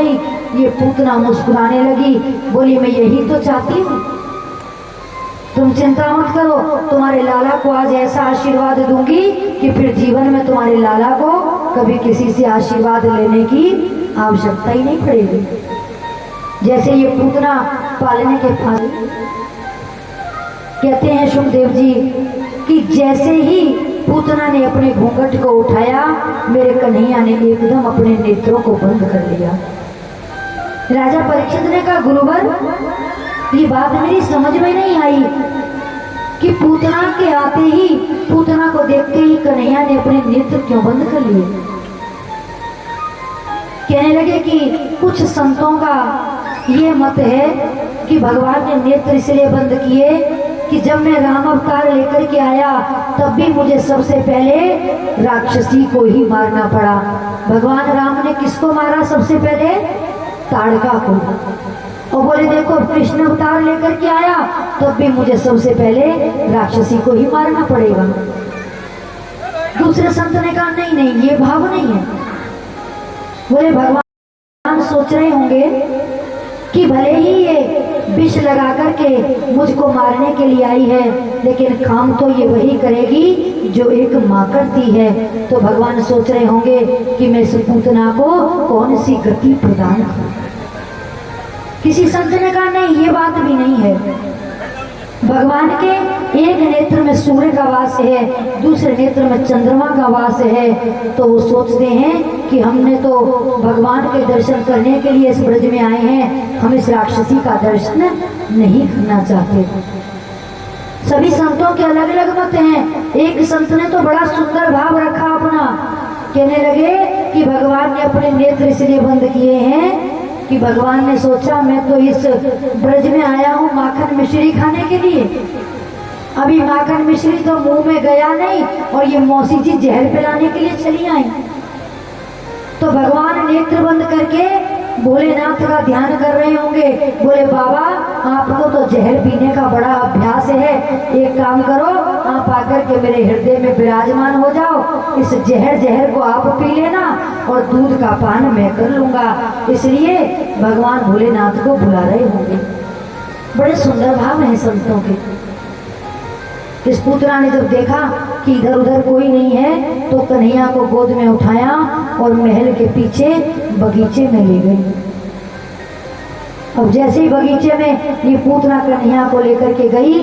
गई। ये पूतना मुस्कुराने लगी, बोली मैं यही तो चाहती हूँ, तुम चिंता मत करो, तुम्हारे लाला को आज ऐसा आशीर्वाद दूंगी कि फिर जीवन में तुम्हारे लाला को कभी किसी से आशीर्वाद लेने की आवश्यकता ही नहीं पड़ेगी। जैसे ये पूतना पालने के फल कहते हैं सुखदेव जी कि जैसे ही पूतना ने अपने घूंघट को उठाया, मेरे कन्हैया ने एकदम अपने नेत्रों को बंद कर लिया। राजा परीक्षित ने कहा गुरुवर, ये बात मेरी समझ में नहीं आई कि पूतना के आते ही, पूतना को देखते ही कन्हैया ने अपने नेत्र क्यों बंद कर लिए। कहने लगे कि कुछ संतों का ये मत है कि भगवान ने नेत्र इसलिए बंद किए कि जब मैं राम अवतार लेकर के आया तब भी मुझे सबसे पहले राक्षसी को ही मारना पड़ा। भगवान राम ने किसको मारा सबसे पहले? ताड़का को। और बोले देखो कृष्ण अवतार लेकर के आया तब भी मुझे सबसे पहले राक्षसी को ही मारना पड़ेगा। दूसरे संत ने कहा नहीं नहीं, ये भाव नहीं है। बोले भगवान सोच रहे होंगे कि भले ही ये विष लगा करके मुझको मारने के लिए आई है, लेकिन काम तो ये वही करेगी जो एक माँ करती है। तो भगवान सोच रहे होंगे कि मैं इस पूतना को कौन सी गति प्रदान करूं। किसी संत ने कहा नहीं, ये बात भी नहीं है। भगवान के एक नेत्र में सूर्य का वास है, दूसरे नेत्र में चंद्रमा का वास है। तो वो सोचते हैं कि हमने तो भगवान के दर्शन करने के लिए इस ब्रज में आए हैं, हम इस राक्षसी का दर्शन नहीं करना चाहते। सभी संतों के अलग अलग मत हैं। एक संत ने तो बड़ा सुंदर भाव रखा अपना, कहने लगे कि भगवान ने अपने नेत्र इसलिए बंद किए हैं कि भगवान ने सोचा मैं तो इस ब्रज में आया हूँ माखन मिश्री खाने के लिए, अभी माखन मिश्री तो मुंह में गया नहीं और ये मौसी जी जहर पिलाने के लिए चली आई। तो भगवान नेत्र बंद करके भोलेनाथ का ध्यान कर रहे होंगे। बोले बाबा आपको तो जहर पीने का बड़ा अभ्यास है, एक काम करो आप आकर के मेरे हृदय में विराजमान हो जाओ, इस जहर को आप पी लेना और दूध का पान मैं कर लूंगा। इसलिए भगवान भोलेनाथ को बुला रहे होंगे। बड़े सुंदर भाव हैं संतों के। इस पूतना ने जब देखा कि इधर उधर कोई नहीं है तो कन्हैया को गोद में उठाया और महल के पीछे बगीचे में ले गई। अब जैसे ही बगीचे में ये पूतना कन्हैया को लेकर के गई,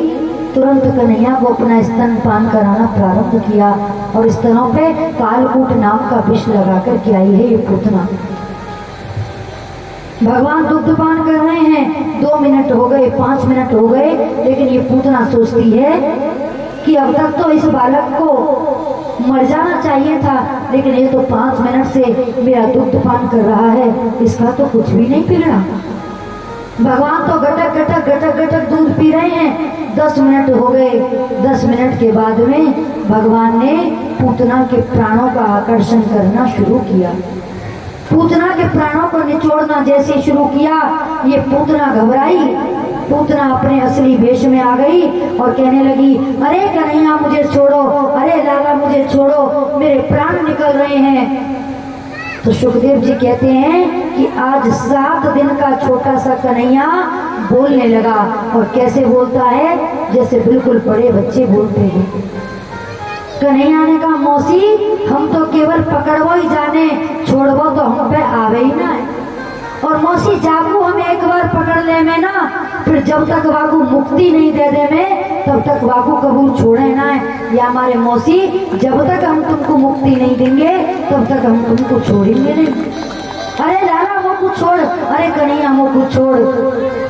तुरंत कन्हैया को अपना स्तनपान कराना प्रारंभ किया और स्तनों पे कालकूट नाम का विष लगा करके आई है ये पूतना। भगवान दुग्धपान कर रहे हैं, 2 मिनट हो गए, 5 मिनट हो गए, लेकिन ये पूतना सोचती है कि अब तक तो इस बालक को मर जाना चाहिए था, लेकिन ये तो 5 मिनट से मेरा दुग्धपान कर रहा है, इसका तो कुछ भी नहीं बिगड़ा। भगवान तो गटक गटक गटक गटक दूध पी रहे हैं। 10 मिनट हो गए। 10 मिनट के बाद में भगवान ने पूतना के प्राणों का आकर्षण करना शुरू किया। पूतना के प्राणों को निचोड़ना जैसे शुरू किया, ये पूतना घबराई। पूतना अपने असली वेश में आ गई और कहने लगी अरे कन्हैया मुझे छोड़ो, अरे लाला मुझे छोड़ो, मेरे प्राण निकल रहे हैं। तो सुखदेव जी कहते हैं कि आज 7 दिन का छोटा सा कन्हैया बोलने लगा। और कैसे बोलता है? जैसे बिल्कुल बड़े बच्चे बोलते हैं। कन्हैया ने कहा मौसी हम तो केवल पकड़वो ही जाने, छोड़वो तो हम पे आवे ही ना। और मौसी जागू हम एक बार पकड़ ले में ना, फिर जब तक वागू मुक्ति नहीं दे दे में तब तक वागू कबूल छोड़े ना है। या हमारे मौसी जब तक हम तुमको मुक्ति नहीं देंगे तब तक हम तुमको छोड़ेंगे नहीं। अरे लाला वो कुछ छोड़, अरे कन्हैया वो कुछ छोड़।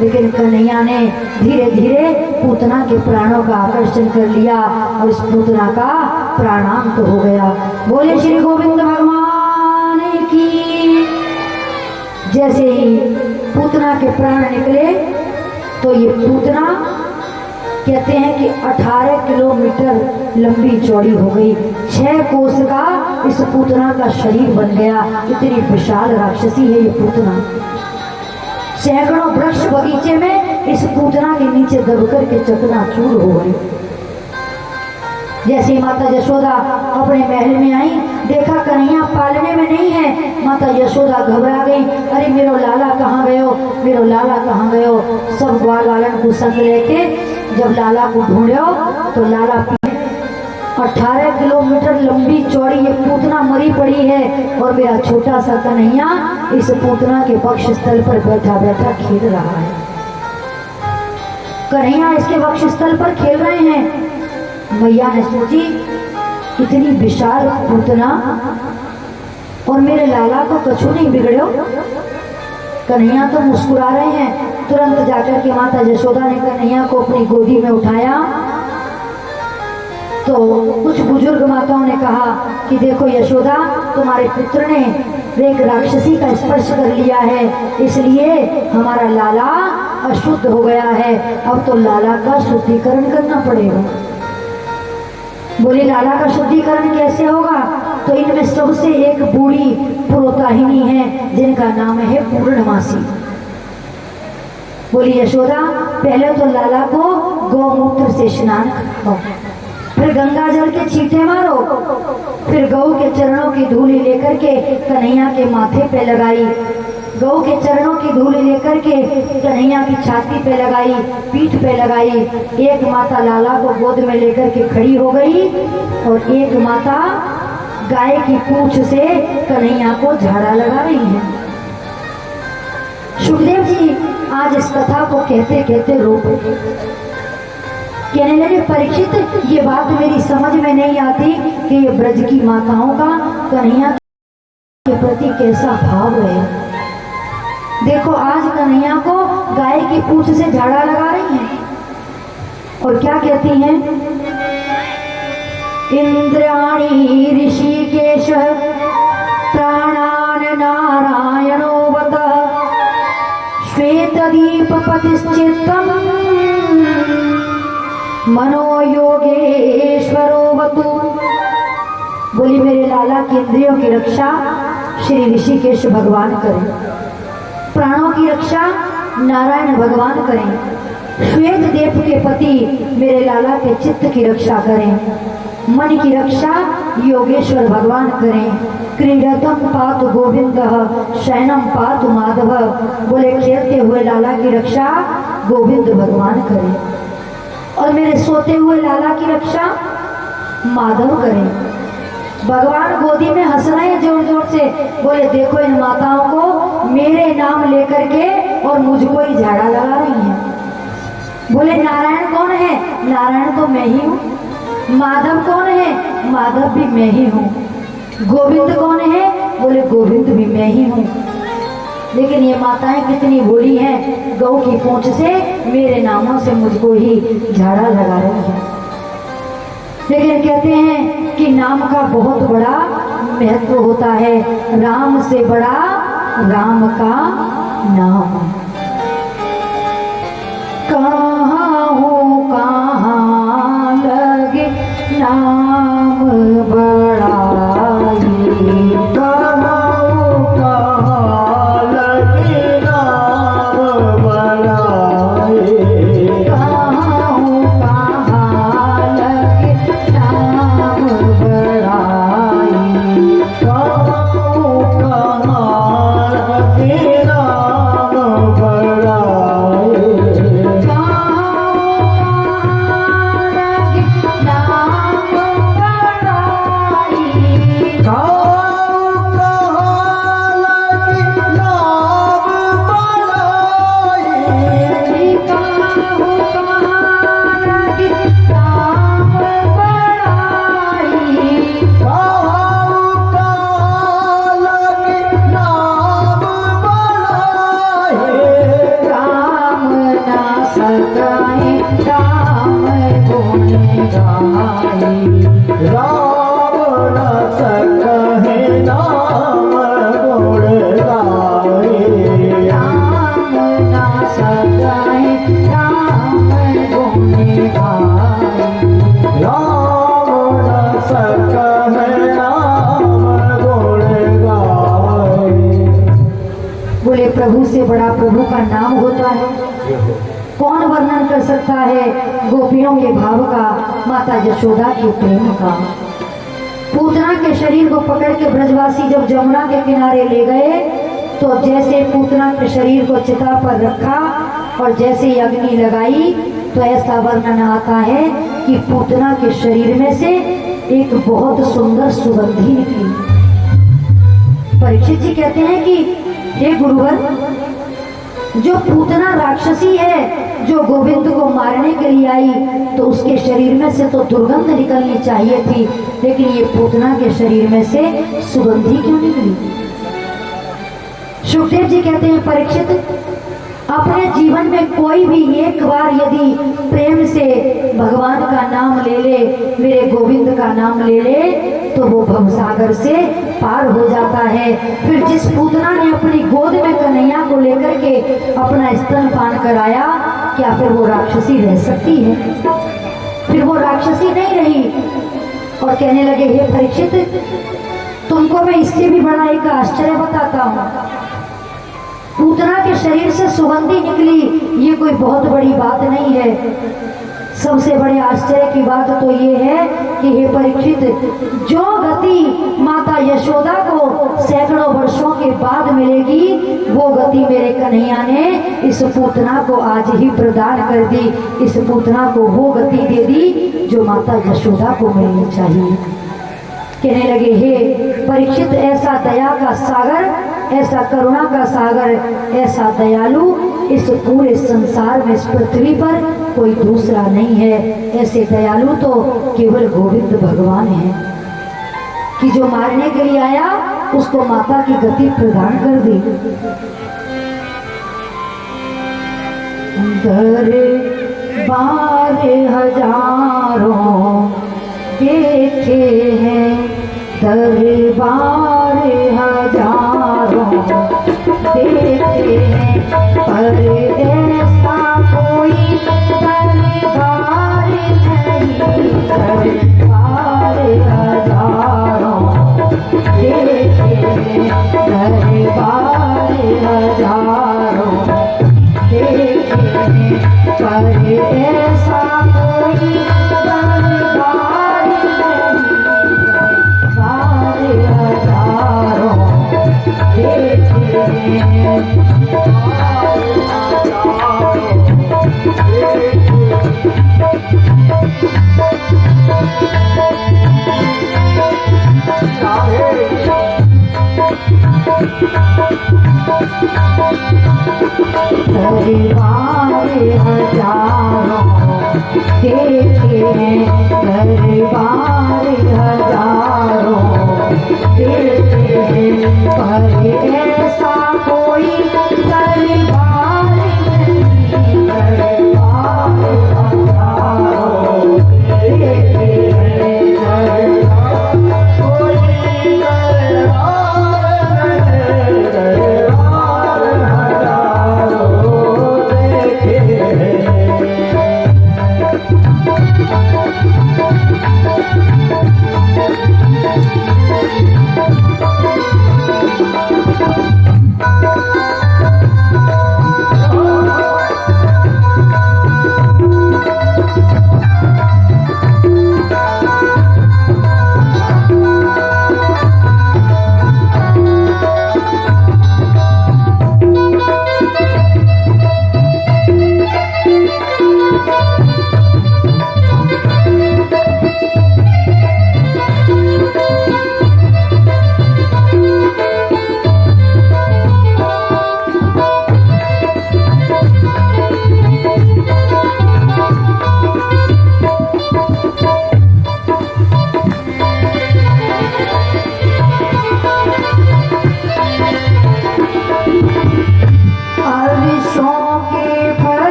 लेकिन कन्हैया ने धीरे धीरे पूतना के प्राणों का आकर्षण कर लिया और इस पूतना का प्राणांत हो गया। बोले श्री गोविंद भगवान की। जैसे ही पूतना के प्राण निकले तो ये पूतना कहते हैं कि 18 किलोमीटर लंबी चौड़ी हो गई। 6 कोस का इस पूतना का शरीर बन गया। इतनी विशाल राक्षसी है ये पूतना। सैकड़ों वृक्ष बगीचे में इस पूतना के नीचे दबकर के चकनाचूर हो गए। जैसे माता यशोदा अपने महल में आई, देखा कन्हैया पालने में नहीं है। माता यशोदा घबरा गई, अरे मेरो लाला कहाँ गयो, मेरो लाला कहाँ गयो। सब ग्वाल वालन को संग लेके जब लाला को ढूंढो तो लाला 18 किलोमीटर लंबी चौड़ी ये पूतना मरी पड़ी है और मेरा छोटा सा कन्हैया इस पूतना के वक्ष स्थल पर बैठा बैठा खेल रहा है। कन्हैया इसके वक्ष स्थल पर खेल रहे हैं। मैया ने सोची इतनी विशाल पूतना और मेरे लाला को कछु नहीं बिगड़ो। कन्हैया तो मुस्कुरा रहे हैं। तुरंत जाकर के माता यशोदा ने कन्हैया को अपनी गोदी में उठाया तो कुछ बुजुर्ग माताओं ने कहा कि देखो यशोदा, तुम्हारे पुत्र ने एक राक्षसी का स्पर्श कर लिया है, इसलिए हमारा लाला अशुद्ध हो गया है। अब तो लाला का शुद्धिकरण करना पड़ेगा। बोली लाला का शुद्धिकरण कैसे होगा? तो इनमें सबसे एक बूढ़ी पुरोताहिनी है जिनका नाम है पूर्णमासी। बोली यशोदा, पहले तो लाला को गौमूत्र से स्नान कराओ, फिर गंगा जल के छींटे मारो, फिर गौ के चरणों की धूली लेकर के कन्हैया के माथे पे लगाई, गौ के चरणों की धूली लेकर के कन्हैया की छाती पे लगाई, पीठ पे लगाई। एक माता लाला को गोद में लेकर के खड़ी हो गई और एक माता गाय की पूंछ से कन्हैया को झाड़ा लगा रही है। सुखदेव जी आज इस कथा को कहते कहते रो पड़े। कहने लगे, परीक्षित, ये बात मेरी समझ में नहीं आती कि ये ब्रज की माताओं का कन्हैया के प्रति कैसा भाव है। देखो आज कन्हैया को गाय की पूंछ से झाड़ा लगा रही हैं और क्या कहती हैं, इंद्राणी ऋषिकेश प्राणान नारायणो वत श्वेतदीप पतिश्चित्तम मनो योगेश्वरो वतु। बोली मेरे लाला की इंद्रियों की रक्षा श्री ऋषिकेश भगवान करें, प्राणों की रक्षा नारायण भगवान करें, श्वेत देव के पति मेरे लाला के चित्त की रक्षा करें, मन की रक्षा योगेश्वर भगवान करें। क्रीडतम पातु गोविंद शयनम पातु माधव। बोले खेलते हुए लाला की रक्षा गोविंद भगवान करें और मेरे सोते हुए लाला की रक्षा माधव करें। भगवान गोदी में हंस रहे हैं जोर जोर से। बोले देखो इन माताओं को मेरे नाम लेकर के और मुझको ही झाड़ा लगा रही हैं। बोले नारायण कौन है? नारायण तो मैं ही हूँ। माधव कौन है? माधव भी मैं ही हूँ। गोविंद कौन है? बोले गोविंद भी मैं ही हूँ। लेकिन ये माताएं कितनी भोली हैं, गौ की पूंछ से मेरे नामों से मुझको ही झाड़ा लगा रही है। लेकिन कहते हैं कि नाम का बहुत बड़ा महत्व होता है, राम से बड़ा राम का नाम। कहाँ हो कहाँ लगे नाम बड़ा, प्रभु से बड़ा प्रभु का नाम होता है। कौन वर्णन कर सकता है गोपियों के भाव का, माता यशोदा के प्रेम का। पूतना के शरीर को पकड़ के ब्रजवासी जब जमुना के किनारे ले गए तो जैसे पूतना के शरीर को चिता पर रखा और जैसे ही अग्नि लगाई तो ऐसा वर्णन आता है कि पूतना के शरीर में से एक बहुत सुंदर सुगंधी निकली। परीक्षित जी कहते हैं कि हे गुरुवर, जो पूतना राक्षसी है जो गोविंद को मारने के लिए आई तो उसके शरीर में से तो दुर्गंध निकलनी चाहिए थी, लेकिन ये पूतना के शरीर में से सुगंधी क्यों निकली? सुखदेव जी कहते हैं परीक्षित, अपने जीवन में कोई भी एक बार यदि प्रेम से भगवान का नाम ले ले, मेरे गोविंद का नाम ले ले, तो वो भवसागर से पार हो जाता है। फिर जिस पूतना ने अपनी गोद में कन्हैया को लेकर के अपना स्तनपान कराया, क्या फिर वो राक्षसी रह सकती है? फिर वो राक्षसी नहीं रही। और कहने लगे, हे परीक्षित, तुमको मैं इससे भी बड़ा एक आश्चर्य बताता हूँ। पूतना के शरीर से सुगंधी निकली, ये कोई बहुत बड़ी बात नहीं है। सबसे बड़े आश्चर्य की बात तो ये है कि हे परीक्षित, जो गति माता यशोदा को सैकड़ों वर्षों के बाद मिलेगी, वो गति मेरे कन्हैया ने इस पूतना को आज ही प्रदान कर दी। इस पूतना को वो गति दे दी जो माता यशोदा को मिलनी चाहिए। कहने लगे, हे परीक्षित, ऐसा दया का सागर, ऐसा करुणा का सागर, ऐसा दयालु इस पूरे संसार में, इस पृथ्वी पर कोई दूसरा नहीं है। ऐसे दयालु तो केवल गोविंद भगवान हैं कि जो मारने के लिए आया उसको माता की गति प्रदान कर दी। दरबार हजारों देखे हैं, दरबार हजारों देखे हैं, पर ऐसा कोई दरबार नहीं, दरबार हजारों देखे हैं, दरबार हजारों देखे हैं, पर ऐसा कोई दरबार नहीं, दरबार हजारों देखे हैं। दरबार हजारों देखे हैं, दरबार हजारों देखे हैं, पर ऐसा कोई दरबार नहीं, दरबार हजारों देखे हैं, दरबार कोई दरबार नहीं, दरबार हजारों देखे हैं।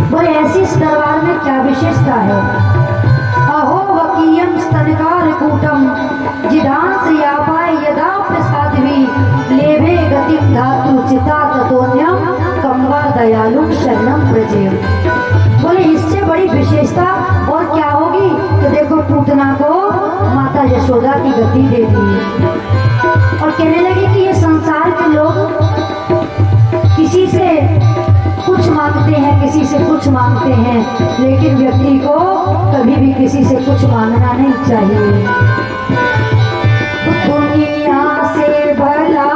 बोले ऐसी इस दरबार में क्या विशेषता है? अहो वकीयम स्तनकार कूटम जिदांस यापाय यदा प्रसादवी लेवे गतिम धातु चिता ततोन्यम कम्वा दयालु शरणम प्रजेव। बोले इससे बड़ी विशेषता और क्या होगी? तो देखो पूतना को माता यशोदा की गति दे दी और कहने लगे कि ये संसार के लोग किसी से कुछ मांगते हैं, किसी से कुछ मांगते हैं, लेकिन व्यक्ति को कभी भी किसी से कुछ मांगना नहीं चाहिए। दुनिया से भला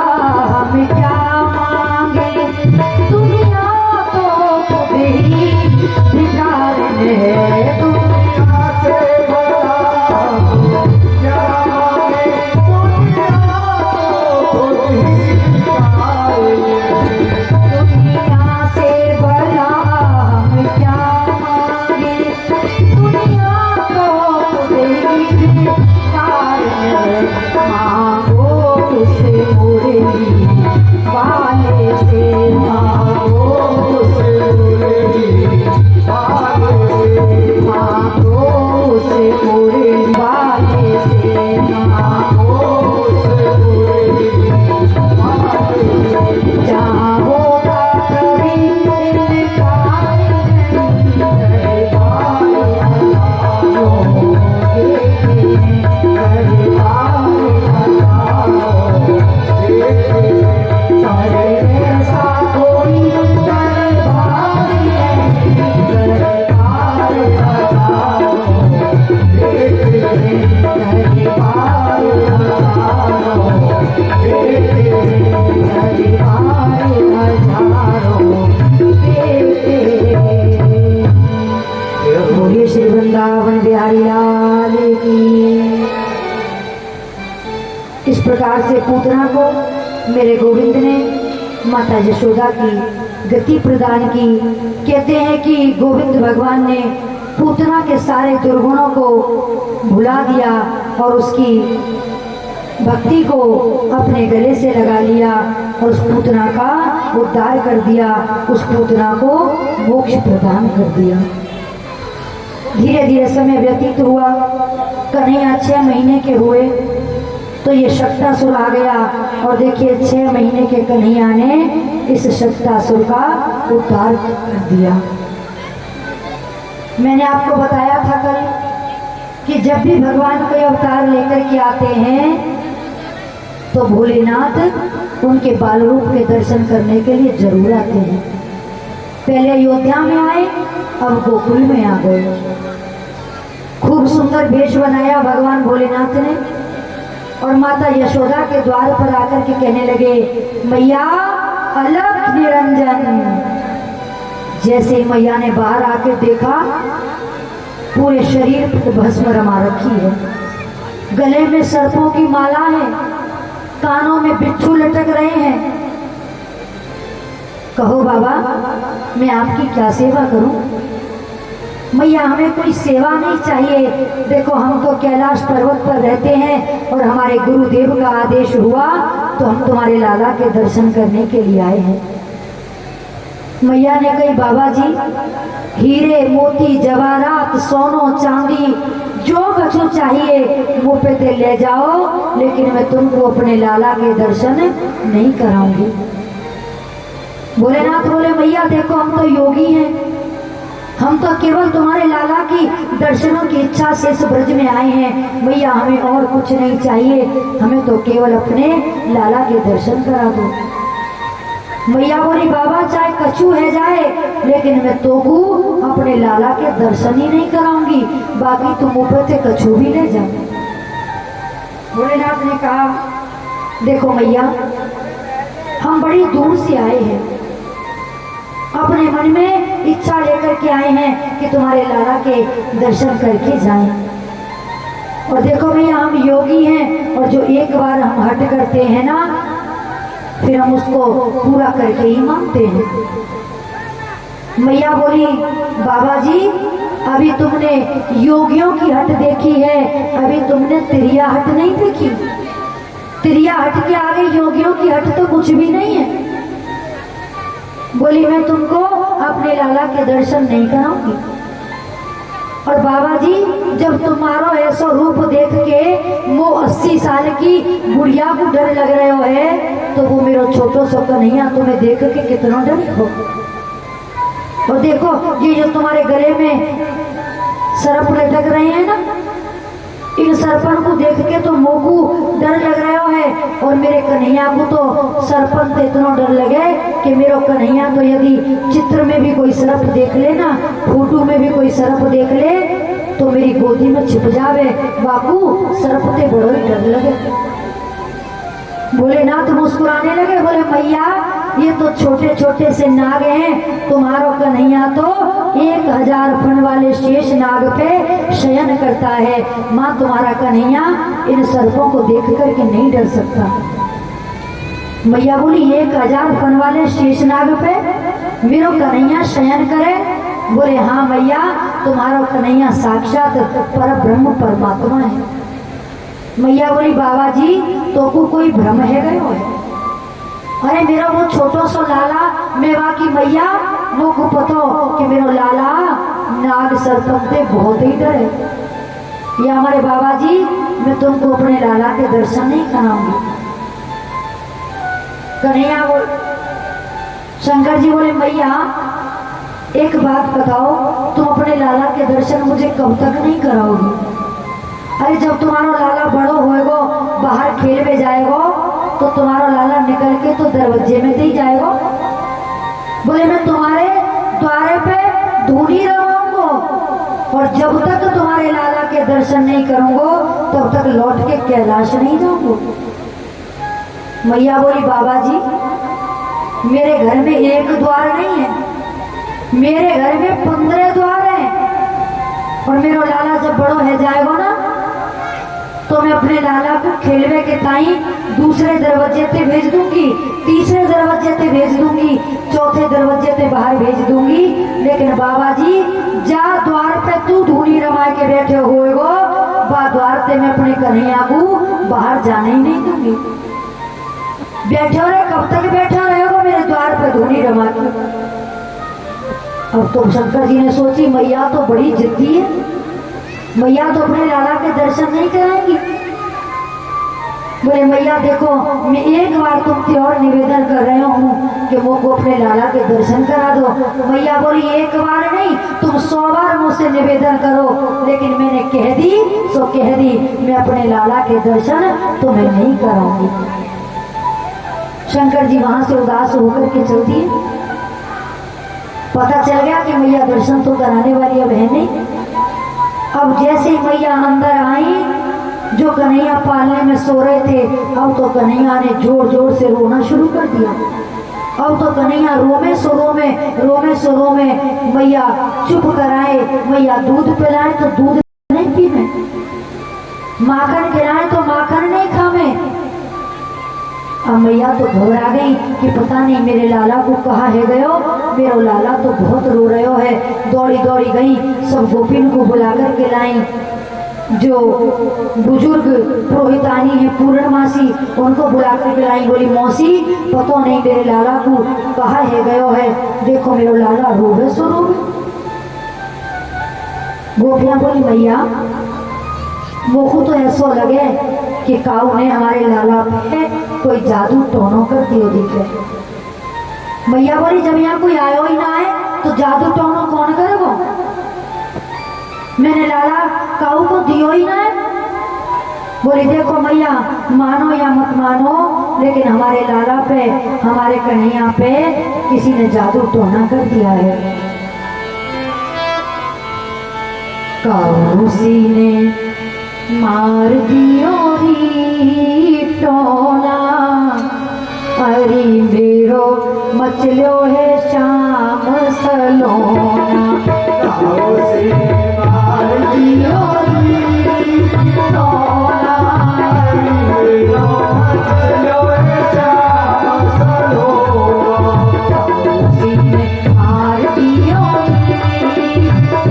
हम क्या मांगे, दुनिया तो खुद ही भिखारी है। दुनिया से भला क्या मांगे, दुनिया तो खुद ही भिखारी है। दुनिया से भला हम क्या मांगे, दुनिया तो खुद ही भिखारी है। मांगो उसे मुरली वाले से, मांगो उसे मुरली वाले से, मांगो उसे मुरली वाले से, मांगो उसे मुरली वाले से। जहाँ होता कभी इनकार नहीं, दरबार हजारों देखे हैं, दरबार हजारों देखे हैं। अरे ऐसा कोई दरबार नहीं, दरबार हजारों देखे हैं, दरबार हजारों देखे हैं, दरबार हजारों देखे हैं। बोलिए श्री वृंदावन बिहारी लाल की। इस प्रकार से पूतना को मेरे गोविंद ने माता यशोदा की गति प्रदान की। कहते हैं कि गोविंद भगवान ने पूतना के सारे दुर्गुणों को भुला दिया और उसकी भक्ति को अपने गले से लगा लिया और उस पूतना का उद्धार कर दिया, उस पूतना को मोक्ष प्रदान कर दिया। धीरे धीरे समय व्यतीत हुआ। कन्हैया 6 महीने के हुए तो ये शक्तासुर आ गया और देखिए 6 महीने के कन्हैया ने इस शक्तासुर का उद्धार कर दिया। मैंने आपको बताया था कल कि जब भी भगवान कोई अवतार लेकर के आते हैं तो भोलेनाथ उनके बाल रूप के दर्शन करने के लिए जरूर आते हैं। पहले अयोध्या में आए, अब गोकुल में आ गए। खूब सुंदर वेश बनाया भगवान भोलेनाथ ने और माता यशोदा के द्वार पर आकर के कहने लगे, मैया अलग निरंजन। जैसे मैया ने बाहर आकर देखा, पूरे शरीर पर भस्म रमा रखी है, गले में सर्पों की माला है, कानों में बिच्छू लटक रहे हैं। कहो बाबा मैं आपकी क्या सेवा करूं? मैया हमें कोई सेवा नहीं चाहिए। देखो हम तो कैलाश पर्वत पर रहते हैं और हमारे गुरुदेव का आदेश हुआ तो हम तुम्हारे लाला के दर्शन करने के लिए आए हैं। मैया ने कही बाबा जी हीरे मोती जवाहरात सोनो चांदी जो कछु चाहिए मुँह पे ते ले जाओ, लेकिन मैं तुमको अपने लाला के दर्शन नहीं कराऊंगी। भोलेनाथ बोले मैया देखो हम तो योगी हैं, हम तो केवल तुम्हारे लाला की दर्शनों की इच्छा से इस ब्रज में आए हैं मैया, हमें और कुछ नहीं चाहिए, हमें तो केवल अपने लाला के दर्शन करा दो। मैया बोली बाबा चाहे कछू है जाए लेकिन मैं तो अपने लाला के दर्शन ही नहीं कराऊंगी, बाकी तुम ऊपर से कछू भी ले जाओ। भोलेनाथ ने कहा देखो मैया हम बड़ी दूर से आए हैं, अपने मन में इच्छा लेकर के आए हैं कि तुम्हारे लाला के दर्शन करके जाएं। और देखो भैया हम योगी हैं और जो एक बार हम हट करते हैं ना फिर हम उसको पूरा करके ही मानते हैं। मैया बोली बाबा जी अभी तुमने योगियों की हट देखी है, अभी तुमने त्रिया हट नहीं देखी। त्रिया हट के आगे योगियों की हट तो कुछ भी नहीं है। बोली मैं तुमको अपने लाला के दर्शन नहीं कराऊंगी। और बाबा जी जब तुम्हारा ऐसा रूप देख के वो 80 साल की बुढ़िया को डर लग रहे हो है तो वो मेरा छोटो सा कन्हैया तुम्हें देख के कितना डर हो। और देखो ये जो तुम्हारे गले में सर्प लटक रहे हैं ना, इन सर्पन को देख के तो मोकू डर लग रहा है और मेरे कन्हैया को तो सर्पन से इतना डर लगे कि मेरा कन्हैया तो यदि चित्र में भी कोई सर्प देख ले ना, फोटो में भी कोई सर्प देख ले तो मेरी गोदी में छिप जावे, बापू सर्प से बड़ो ही डर लगे। भोलेनाथ मुस्कुराने लगे, बोले मैया ये तो छोटे छोटे से नाग हैं, तुम्हारा कन्हैया तो 1000 फन वाले शेष नाग पे शयन करता है, माँ तुम्हारा कन्हैया इन सर्पों को देख करके नहीं डर सकता। मैया बोली 1000 फन वाले शेष नाग पे मेरा कन्हैया शयन करे? बोले हाँ मैया तुम्हारा कन्हैया साक्षात पर ब्रह्म परमात्मा है। मैया बोली बाबा जी तो को कोई भ्रम है गयो है? अरे मेरा वो छोटो सो लाला मेवा की मैया वो को पतो कि मेरा लाला नाग सर्पन से बहुत ही डरे। या हमारे बाबा जी मैं तुमको अपने लाला के दर्शन नहीं कराऊंगी। कन्हैया बोल शंकर जी बोले मैया एक बात बताओ तुम अपने लाला के दर्शन मुझे कब तक नहीं कराओगी? अरे जब तुम्हारा लाला बड़ो होएगो बाहर खेल में जाएगो तो तुम्हारा लाला निकल के तो दरवाजे में ही जाएगो। बोले मैं तुम्हारे द्वारे पे ढूंढी रहूंगा और जब तक तुम्हारे लाला के दर्शन नहीं करूंगा तब तक लौट के कैलाश नहीं जाऊंगा। मैया बोली बाबा जी मेरे घर में एक द्वार नहीं है, मेरे घर में 15 द्वार हैं और मेरा लाला जब बड़ो है जाएगा ना तो मैं अपने लाला को खेलवे के ताई दूसरे दरवाजे पे भेज दूंगी, तीसरे दरवाजे पे भेज दूंगी, चौथे दरवाजे पे बाहर भेज दूंगी। लेकिन बाबा जी जा द्वार पे तू ढूंढी रमा के बैठे होएगो बा द्वार पे मैं अपने कन्हैया को बाहर जाने ही नहीं दूंगी। बैठे रहे कब तक बैठे रहेगा मेरे द्वार पे ढूंढी रमा के। अब तो शंकर जी ने सोची मैया तो बड़ी जिद्दी है, मैया तो अपने लाला के दर्शन नहीं कराएंगी। बोले मैया देखो मैं एक बार तुमसे और निवेदन कर रहा हूँ कि मुझको अपने लाला के दर्शन करा दो। मैया बोली एक बार नहीं तुम 100 बार मुझसे निवेदन करो, लेकिन मैंने कह दी सो कह दी, मैं अपने लाला के दर्शन तुम्हें नहीं कराऊंगी। शंकर जी वहां से उदास होकर के चल दिए। पता चल गया कि मैया दर्शन तो कराने वाली अब है नहीं। अब जैसे ही मैया अंदर आई जो कन्हैया पालने में सो रहे थे अब तो कन्हैया ने जोर जोर से रोना शुरू कर दिया। अब तो कन्हैया रोमे सो रोमे मैया चुप कराए, मैया दूध पिलाए तो दूध नहीं पीने, माखन खिलाए तो माखन नहीं खावे। अब मैया तो घबरा गई कि पता नहीं मेरे लाला को कहाँ है गयो, मेरा लाला तो बहुत रो रहे है। दौड़ी दौड़ी गई, सब गोपिन को बुला कर के लाई, जो बुजुर्ग पुरोहितानी है पूर्णमासी उनको बुला कर के लाई। बोली मौसी पता नहीं मेरे लाला को कहाँ है गयो है, देखो मेरा लाला रोवे सो रोवे। गोपियां बोली मैया मोको तो ऐसा लगे कि काऊ ने हमारे लाला पे कोई जादू टोनो कर दियो दिखे। भैया बोली जब यहाँ कोई आयो ही ना आए तो जादू टोनो कौन करेगो? मैंने लाला काऊ को दियो ही ना है। बोली देखो मैया, मानो या मत मानो, लेकिन हमारे लाला पे, हमारे कन्हैया पे किसी ने जादू टोना कर दिया है। काऊसी ने मार दियो री टोना, अरे मेरो मचलो है शाम सलोना। काऊसी ने मार दियो री टोना, अरे मेरो मचलो है शाम सलोना। काऊसी ने मार दियो री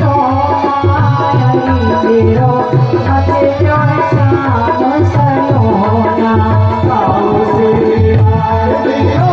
टोना, अरे मेरो मचलो है शाम सलोना। काऊसी ने मार दियो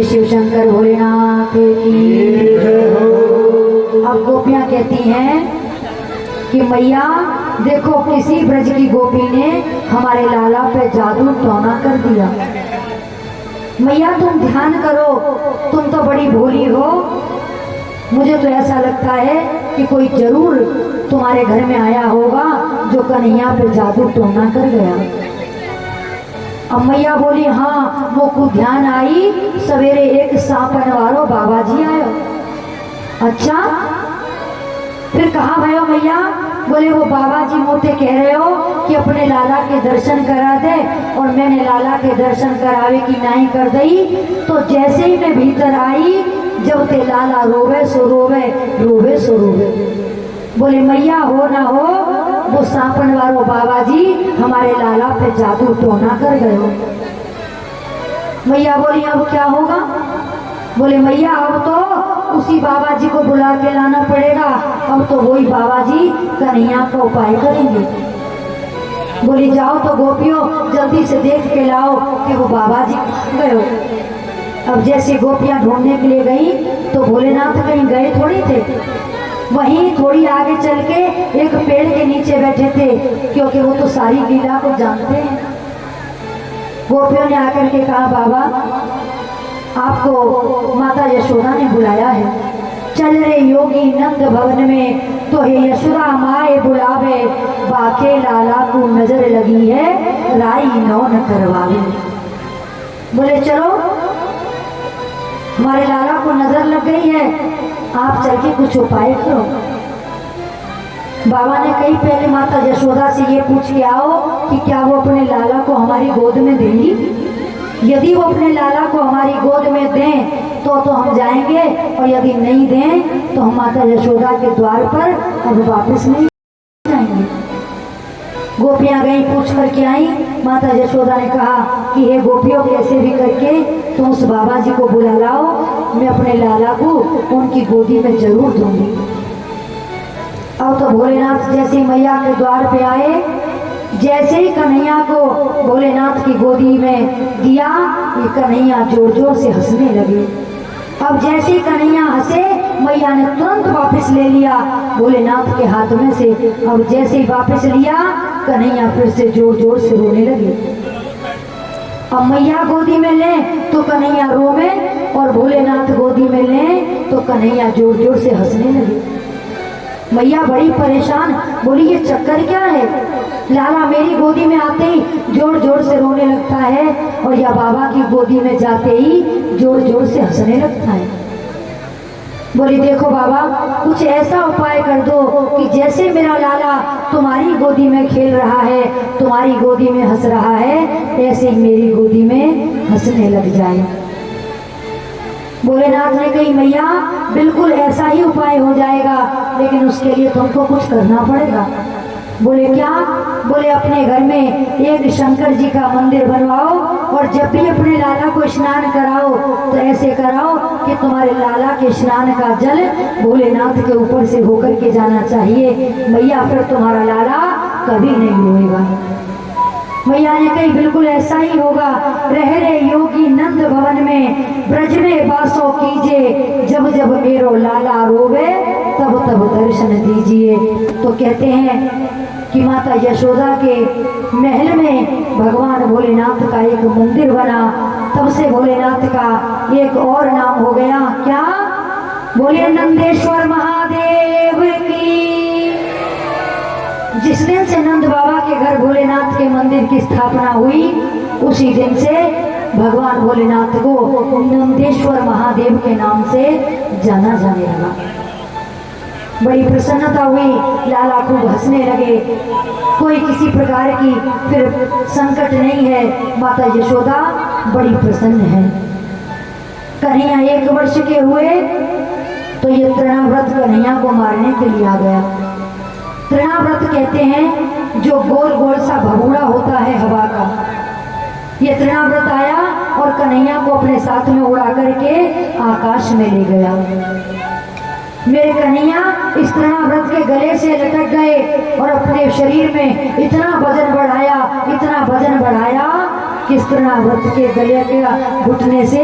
बोलिए शिव शंकर भोलेनाथ की। अब गोपियां कहती हैं कि मैया देखो किसी ब्रज की गोपी ने हमारे लाला पे जादू टोना कर दिया। मैया तुम ध्यान करो, तुम तो बड़ी भोली हो, मुझे तो ऐसा लगता है कि कोई जरूर तुम्हारे घर में आया होगा जो कन्हैया पे जादू टोना कर गया। अब मैया बोली हाँ, वो को ध्यान आई सवेरे एक सांपन वारो बाबा जी आयो। अच्छा फिर कहाँ भयो मैया? बोले वो बाबा जी मोते कह रहे हो कि अपने लाला के दर्शन करा दे, और मैंने लाला के दर्शन करावे की नहीं कर दई। तो जैसे ही मैं भीतर आई जब ते लाला रोवे सो रोवे, रोवे सो रोवे। बोले मैया हो ना हो वो सांपन वालो बाबा जी हमारे लाला पे जादू टोना कर गए हो। मैया बोली अब क्या होगा? बोले मैया अब तो उसी बाबा जी को बुला के लाना पड़ेगा, अब तो वही बाबा जी कन्हैया का उपाय करेंगे। बोली जाओ तो गोपियों जल्दी से देख के लाओ कि वो बाबा जी गए हो। अब जैसे गोपियां ढूंढने के लिए गई तो भोलेनाथ कहीं गए थोड़ी थे, वहीं थोड़ी आगे चल के एक पेड़ के नीचे बैठे थे, क्योंकि वो तो सारी लीला को जानते हैं। गोपियों ने आकर के कहा बाबा आपको माता यशोदा ने बुलाया है, चल रे योगी नंद भवन में तो हे यशोदा माए बुलावे, बाके लाला को नजर लगी है राई नौन करवावे। बोले चलो हमारे लाला को नजर लग गई है, आप चल के कुछ उपाय करो। बाबा ने कही पहले माता यशोदा से ये पूछ के आओ कि क्या वो अपने लाला को हमारी गोद में देंगी। यदि वो अपने लाला को हमारी गोद में दें तो हम जाएंगे, और यदि नहीं दें तो हम माता यशोदा के द्वार पर अब वापस नहीं जाएंगे। गोपियां गई पूछ करके आई। माता यशोदा ने कहा कि हे गोपियों कैसे भी करके तुम उस बाबा जी को बुला लाओ, मैं अपने लाला को उनकी गोदी में जरूर दूंगी। अब तो भोलेनाथ जैसे मैया के द्वार पे आए, जैसे ही कन्हैया को भोलेनाथ की गोदी में दिया, ये कन्हैया जोर जोर से हंसने लगे। अब जैसे ही कन्हैया हंसे मैया ने तुरंत वापस ले लिया भोलेनाथ के हाथ में से। अब जैसे ही वापस लिया कन्हैया फिर से जोर जोर से रोने लगे। अब मैया गोदी में ले तो कन्हैया रोवे, और भोलेनाथ गोदी में ले तो कन्हैया जोर जोर से हंसने लगे। मैया बड़ी परेशान, बोली ये चक्कर क्या है? लाला मेरी गोदी में आते ही जोर जोर से रोने लगता है, और या बाबा की गोदी में जाते ही जोर जोर से हंसने लगता है। बोली देखो बाबा कुछ ऐसा उपाय कर दो कि जैसे मेरा लाला तुम्हारी गोदी में खेल रहा है, तुम्हारी गोदी में हंस रहा है, ऐसे ही मेरी गोदी में हंसने लग जाए। भोलेनाथ ने कही मैया बिल्कुल ऐसा ही उपाय हो जाएगा, लेकिन उसके लिए तुमको कुछ करना पड़ेगा। बोले क्या? बोले अपने घर में एक शंकर जी का मंदिर बनवाओ, और जब भी अपने लाला को स्नान कराओ तो ऐसे कराओ कि तुम्हारे लाला के स्नान का जल भोलेनाथ के ऊपर से होकर के जाना चाहिए। मैया फिर तुम्हारा लाला कभी नहीं रोएगा। मैया ने कही बिल्कुल ऐसा ही होगा। रह रे योगी नंद भवन में ब्रज में वासो कीजिए, जब जब मेरो लाला रोवे तब तब दर्शन दीजिए। तो कहते हैं कि माता यशोदा के महल में भगवान भोलेनाथ का एक मंदिर बना। तब से भोलेनाथ का एक और नाम हो गया, क्या? बोले नंदेश्वर महादेव की। जिस दिन से नंद बाबा के घर भोलेनाथ के मंदिर की स्थापना हुई, उसी दिन से भगवान भोलेनाथ को नंदेश्वर महादेव के नाम से जाना जाने लगा। बड़ी प्रसन्नता हुई, लाला खूब हंसने लगे। कोई किसी प्रकार की फिर संकट नहीं है, माता यशोदा बड़ी प्रसन्न है। कन्हैया 1 वर्ष के हुए तो ये तृणाव्रत कन्हैया को मारने के लिए आ गया। तृणाव्रत कहते हैं जो गोल गोल सा भगोड़ा होता है हवा का। ये तृणाव्रत आया और कन्हैया को अपने साथ में उड़ा करके आकाश में ले गया। मेरे कन्हैया इस तृणाव्रत के गले से लटक गए और अपने शरीर में इतना वजन बढ़ाया, इतना वजन बढ़ाया कि इस तृणाव्रत के गले के घुटने से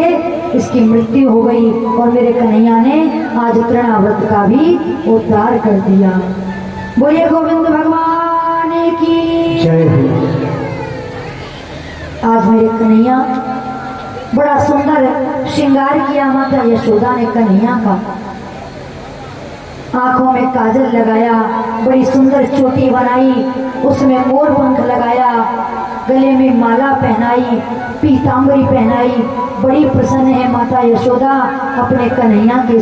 इसकी मृत्यु हो गई और मेरे कन्हैया ने आज तृणाव्रत का भी उद्धार कर दिया। बोलिए गोविंद भगवान की जय हो। आज मेरे कन्हैया बड़ा सुंदर श्रृंगार किया माता यशोदा ने कन्हैया का। आंखों में काजल लगाया, बड़ी सुंदर चोटी बनाई, उसमें मोर पंख लगाया, गले में माला पहनाई, पीतांबरी पहनाई। बड़ी प्रसन्न है माता यशोदा अपने कन्हैया के